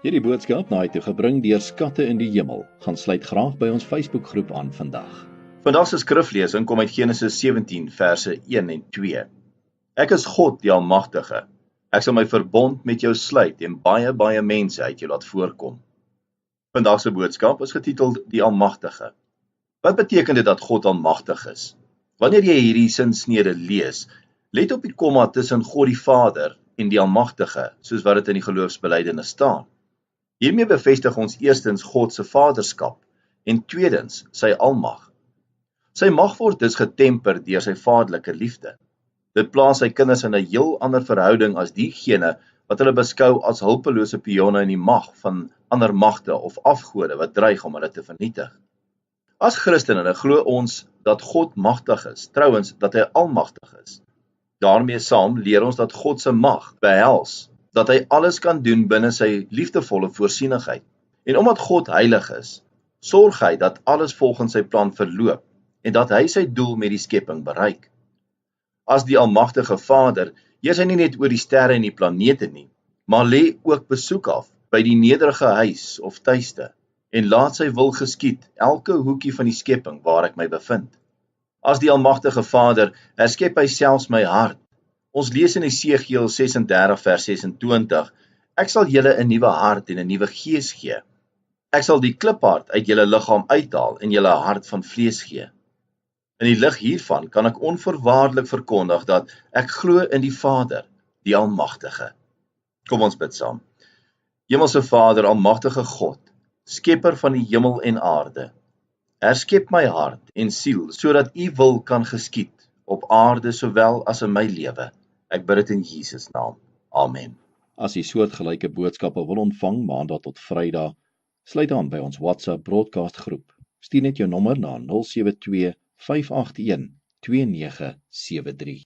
Hierdie boodskap na toe gebring deur Skatte in die Hemel. Gaan sluit graag by ons Facebookgroep aan vandag. Vandag se skriflesing kom uit Genesis 17 verse 1 en 2. Ek is God die Almagtige. Ek sal my verbond met jou sluit en baie mense uit jou laat voorkom. Vandag se boodskap is getiteld Die Almagtige. Wat beteken dit dat God almagtig is? Wanneer jy hierdie sinsnede lees, let op die komma tussen God die Vader en die Almagtige, soos wat dit in die geloofsbelijdenis staan. Hiermee bevestig ons eerstens God se vaderskap en tweedens sy almag. Sy mag word dus getemper deur sy vaderlike liefde. Dit plaas sy kinders in 'n heel ander verhouding as diegene wat hulle beskou as hulpelose pionne in die mag van ander magte of afgode wat dreig om hulle te vernietig. As Christene glo ons dat God magtig is, trouwens dat hy almagtig is. Daarmee saam leer ons dat God se mag behels dat hy alles kan doen binne sy liefdevolle voorsienigheid. En omdat God heilig is, sorg hy dat alles volgens sy plan verloop en dat hy sy doel met die skepping bereik. As die almagtige Vader, heers hy nie net oor die sterre en die planete nie, maar lê ook besoek af by die nederige huis of tuiste en laat sy wil geskied elke hoekie van die skepping waar ek my bevind. As die almagtige Vader, herskep hy selfs my hart. Ons lees in Esegiel 36 vers 26, ek sal julle 'n nuwe hart en 'n nuwe gees gee. Ek sal die kliphart uit julle liggaam uithaal en julle 'n hart van vlees gee. In die lig hiervan kan ek onvoorwaardelik verkondig dat ek glo in die Vader, die Almagtige. Kom ons bid saam. Hemelse Vader, almagtige God, skepper van die hemel en aarde, herskep my hart en siel sodat u wil kan geskied op aarde sowel as in my lewe. Ek bid dit in Jesus naam. Amen. As jy soortgelyke boodskappe wil ontvang maandag tot Vrydag, sluit aan by ons WhatsApp broadcast groep. Stuur net jou nommer na 072 581 2973.